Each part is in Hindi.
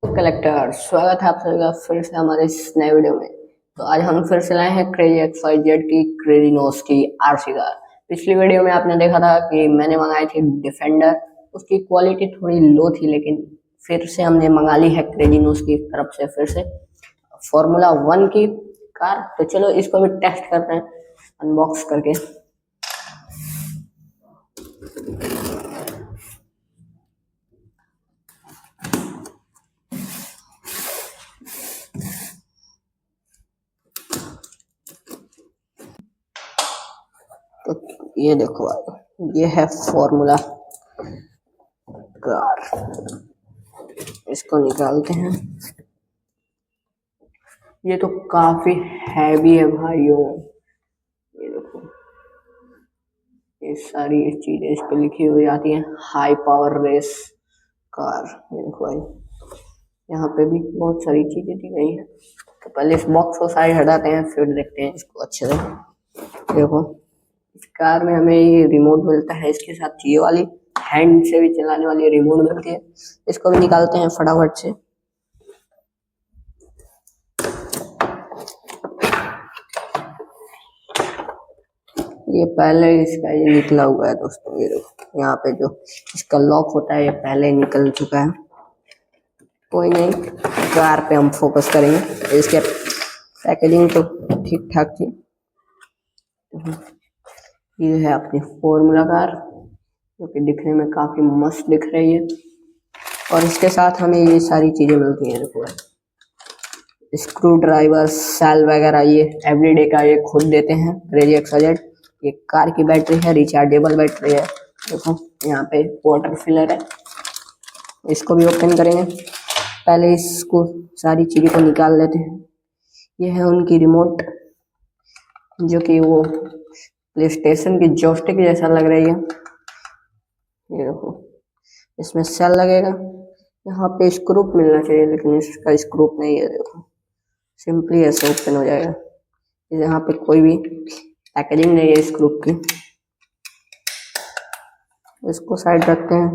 कलेक्टर स्वागत है आप सभी का फिर से हमारे इस नए वीडियो में। तो आज हम फिर से लाए हैं क्रेजी XYZ की क्रेजी नोज की आरसी कार। पिछली वीडियो में आपने देखा था कि मैंने मंगाई थी डिफेंडर, उसकी क्वालिटी थोड़ी लो थी, लेकिन फिर से हमने मंगा ली है क्रेजी नोज की तरफ से फिर से फॉर्मूला 1 की कार। तो चलो इसको भी टेस्ट करते हैं अनबॉक्स करके। तो ये देखो भाई, ये है फॉर्मूला कार। इसको निकालते हैं। ये तो काफी हैवी है भाइयों, ये देखो, ये सारी चीजें इस पे लिखी हुई आती हैं। हाई पावर रेस कार, ये देखो भाई, यहाँ पे भी बहुत सारी चीजें दी गई हैं। तो पहले इस बॉक्स को साइड हटाते हैं, फिर देखते हैं इसको अच्छे से। देखो, इस कार में हमें ये रिमोट मिलता है, इसके साथ ये वाली हैंड से भी चलाने वाली रिमोट मिलती है। इसको भी निकालते हैं फटाफट से। ये पहले इसका ये निकला हुआ है दोस्तों, ये देखो, यहाँ पे जो इसका लॉक होता है ये पहले ही निकल चुका है। कोई नहीं, कार पे हम फोकस करेंगे। इसके पैकेजिंग तो ठीक ठाक थी। ये है अपनी फॉर्मूला कार, जो कि दिखने में काफी मस्त दिख रही है। और इसके साथ हमें ये सारी चीजें मिलती हैं। देखो, स्क्रू ड्राइवर, सेल वगैरह ये एवरीडे का ये खुद देते हैं क्रेजी XYZ। ये कार की बैटरी है, रिचार्जेबल बैटरी है। देखो यहाँ पे वाटर फिलर है, इसको भी ओपन करेंगे। पहले इसको सारी चीज़ों को निकाल लेते हैं। ये है उनकी रिमोट, जो कि वो प्ले स्टेशन की जॉयस्टिक जैसा लग रही है। ये देखो, इसमें सेल लगेगा। यहाँ पे स्क्रूप मिलना चाहिए, लेकिन इसका स्क्रूप नहीं है। देखो, सिंपली ऐसे ओपन हो जाएगा। यहाँ पे कोई भी पैकेजिंग नहीं है स्क्रूप की। इसको साइड रखते हैं।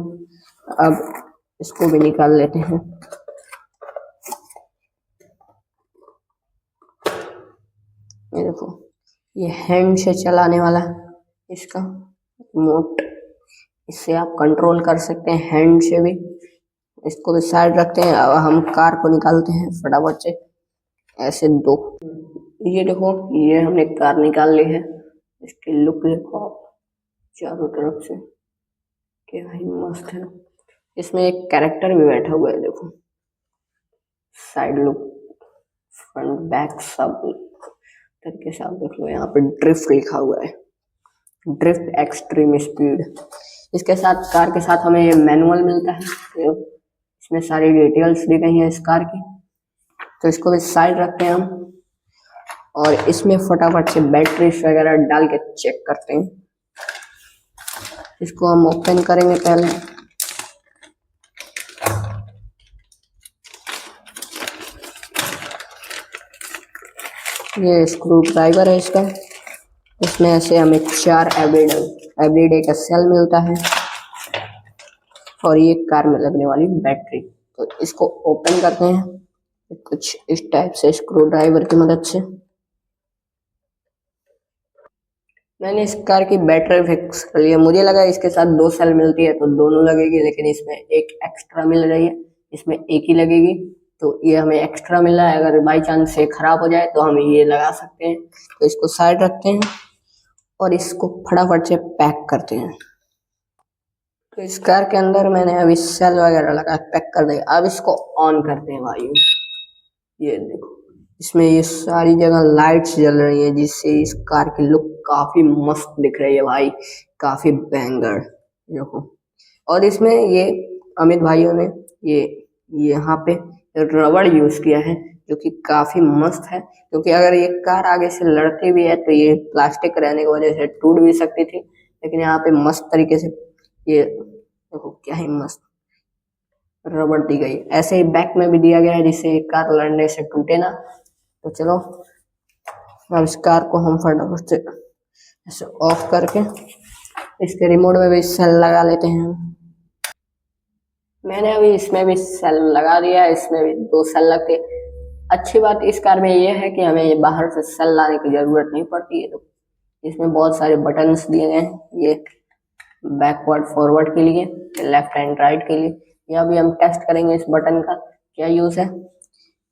अब इसको भी निकाल लेते हैं। ये देखो, ये हैंड से चलाने वाला इसका रिमोट, इससे आप कंट्रोल कर सकते हैं हैंड से भी। इसको भी साइड रखते हैं। अब हम कार को निकालते हैं फटाफट से, ऐसे दो। ये देखो, ये हमने कार निकाल ली है। इसकी लुक देखो आप चारों तरफ से, क्या ही मस्त है। इसमें एक कैरेक्टर भी बैठा हुआ है। देखो, साइड लुक, फ्रंट बैक सब तरीके से आप देख लो। यहाँ पे ड्रिफ्ट लिखा हुआ है, ड्रिफ्ट एक्सट्रीम स्पीड। इसके साथ, कार के साथ हमें ये मैनुअल मिलता है, इसमें सारी डिटेल्स दी गई हैं इस कार की। तो इसको भी साइड रखते हैं हम, और इसमें फटाफट से बैटरीज वगैरह डाल के चेक करते हैं। इसको हम ओपन करेंगे पहले। ये स्क्रू ड्राइवर है इसका। इसमें ऐसे हमें 4 एवरीडे का सेल मिलता है, और ये कार में लगने वाली बैटरी। तो इसको ओपन करते हैं कुछ इस टाइप से स्क्रू ड्राइवर की मदद से। मैंने इस कार की बैटरी फिक्स कर ली है। मुझे लगा इसके साथ 2 सेल मिलती है तो दोनों लगेगी, लेकिन इसमें एक एक्स्ट्रा मिल रही है, इसमें एक ही लगेगी। तो ये हमें एक्स्ट्रा मिला है, अगर बाई चांस से खराब हो जाए तो हम ये लगा सकते हैं। तो इसको साइड रखते हैं और इसको फटाफट से पैक करते हैं। तो इस कार के अंदर मैंने अभी सेल वगैरह लगा पैक कर दिया। अब इसको ऑन करते हैं भाई। ये देखो, इसमें ये सारी जगह लाइट्स जल रही है, जिससे इस कार की लुक काफी मस्त दिख रही है भाई, काफी बैंगर। देखो, और इसमें ये अमित भाइयों ने ये यहाँ पे रबड़ यूज किया है, जो कि काफी मस्त है। क्योंकि अगर ये कार आगे से लड़ती भी है तो ये प्लास्टिक रहने की वजह से टूट भी सकती थी, लेकिन यहाँ पे मस्त तरीके से ये देखो, क्या ही मस्त रबड़ दी गई। ऐसे ही बैक में भी दिया गया है, जिससे कार लड़ने से टूटे ना। तो चलो, अब इस कार को हम फटाफट से ऐसे ऑफ करके इसके रिमोट में भी सेल लगा लेते हैं। मैंने अभी इसमें भी सेल लगा दिया है, इसमें भी 2 सेल लगते। अच्छी बात इस कार में ये है कि हमें ये बाहर से सेल लाने की जरूरत नहीं पड़ती है। तो इसमें बहुत सारे बटन्स दिए गए हैं, ये बैकवर्ड फॉरवर्ड के लिए, लेफ्ट एंड राइट के लिए। यह भी हम टेस्ट करेंगे इस बटन का क्या यूज है।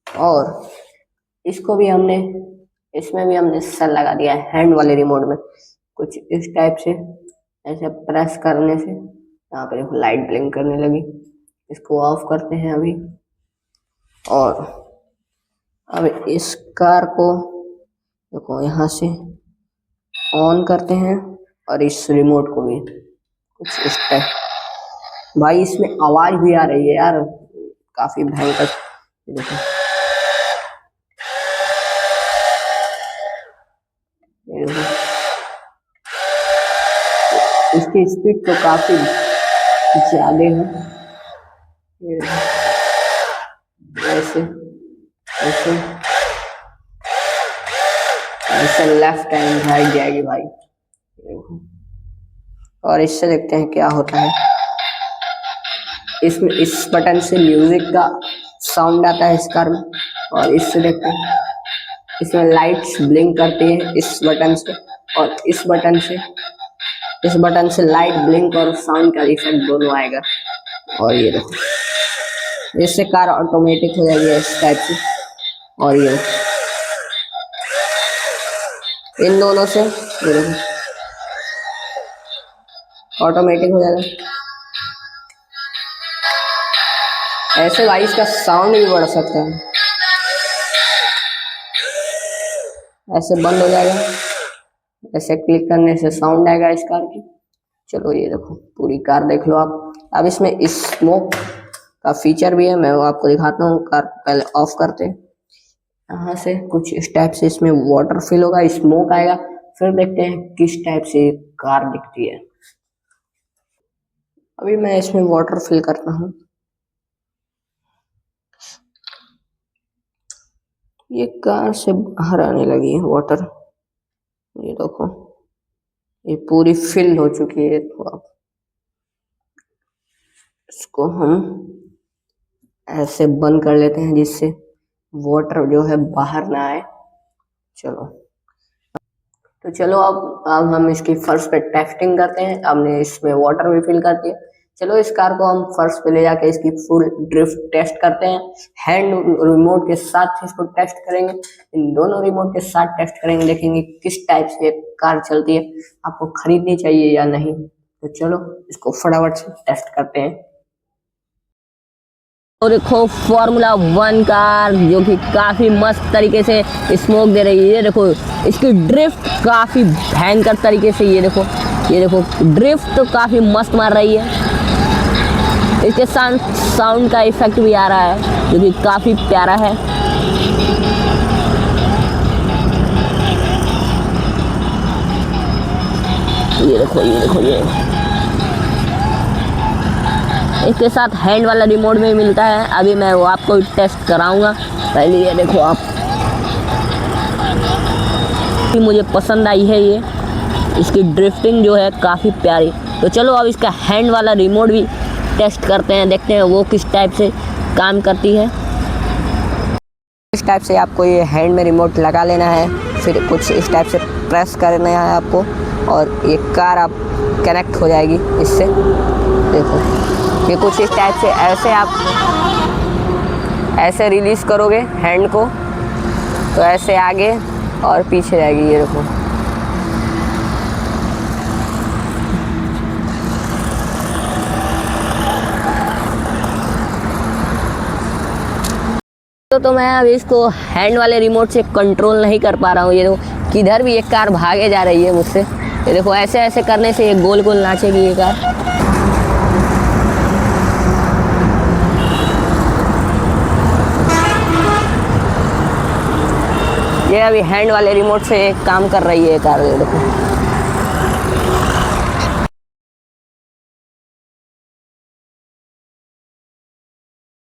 और इसको भी हमने, इसमें भी हमने सेल लगा दिया है हैंड वाले रिमोट में। कुछ इस टाइप से ऐसे प्रेस करने से यहाँ पे देखो लाइट ब्लिंक करने लगी। इसको ऑफ करते हैं अभी। और अब इस कार को देखो यहाँ से ऑन करते हैं, और इस रिमोट को भी कुछ इस टाइप। भाई इसमें आवाज भी आ रही है यार, काफी भयंकर। देखो ये देखो, इसकी स्पीड तो काफी ज्यादा है। ये ऐसे ऐसे ऐसे लेफ्ट एंड राइट जाएगी भाई। और इससे देखते हैं क्या होता है। इसमें इस बटन से म्यूजिक का साउंड आता है इस कार में। और इससे देखते हैं, इसमें लाइट्स ब्लिंक करती है इस बटन से, और इस बटन से लाइट ब्लिंक और साउंड का इफेक्ट दोनों आएगा। और ये देखो, इससे कार ऑटोमेटिक हो जाएगी इस टाइप से। और ये इन दोनों से ये देखो ऑटोमेटिक हो जाएगा। ऐसे भाई इसका साउंड भी बढ़ सकता है, ऐसे बंद हो जाएगा, ऐसे क्लिक करने से साउंड आएगा इस कार की। चलो ये देखो पूरी कार देख लो आप। अब इसमें स्मोक का फीचर भी है, मैं वो आपको दिखाता हूँ। कार पहले ऑफ करते हैं, यहाँ से कुछ इस टाइप से इसमें वाटर फिल होगा, स्मोक आएगा। फिर देखते हैं किस टाइप से कार दिखती है। अभी मैं इसमें वाटर फिल करता हूँ। ये कार से बाहर आने लगी है वाटर, ये देखो ये पूरी फिल हो चुकी है। तो आप इसको हम ऐसे बंद कर लेते हैं जिससे वाटर जो है बाहर ना आए। चलो तो चलो अब हम इसकी फर्श पे टेस्टिंग करते हैं। हमने इसमें वाटर भी फिल कर दिया। चलो इस कार को हम फर्श पे ले जाके इसकी फुल ड्रिफ्ट टेस्ट करते हैं। हैंड रिमोट के साथ इसको टेस्ट करेंगे, इन दोनों रिमोट के साथ टेस्ट करेंगे, देखेंगे किस टाइप से कार चलती है, आपको खरीदनी चाहिए या नहीं। तो चलो इसको फटाफट से टेस्ट करते हैं। और देखो फॉर्मूला 1 कार जो कि काफ़ी मस्त तरीके से स्मोक दे रही है। ये देखो इसकी ड्रिफ्ट काफ़ी भयंकर तरीके से, ये देखो ड्रिफ्ट तो काफ़ी मस्त मार रही है। इसके साथ साउंड का इफेक्ट भी आ रहा है जो कि काफ़ी प्यारा है। ये देखो इसके साथ हैंड वाला रिमोट में मिलता है। अभी मैं वो आपको टेस्ट कराऊंगा। पहले ये देखो आप, मुझे पसंद आई है ये, इसकी ड्रिफ्टिंग जो है काफ़ी प्यारी। तो चलो अब इसका हैंड वाला रिमोट भी टेस्ट करते हैं, देखते हैं वो किस टाइप से काम करती है। इस टाइप से आपको ये हैंड में रिमोट लगा लेना है, फिर कुछ इस टाइप से प्रेस करना है आपको, और ये कार आप कनेक्ट हो जाएगी इससे। देखो ये कुछ इस टाइप से ऐसे आप ऐसे रिलीज़ करोगे हैंड को तो ऐसे आगे और पीछे जाएगी। ये देखो तो मैं अब इसको हैंड वाले रिमोट से कंट्रोल नहीं कर पा रहा हूँ। ये देखो किधर भी एक कार भागे जा रही है मुझसे। ये देखो ऐसे ऐसे करने से ये गोल गोल नाचेगी ये कार। ये अभी हैंड वाले रिमोट से काम कर रही है कार। ये देखो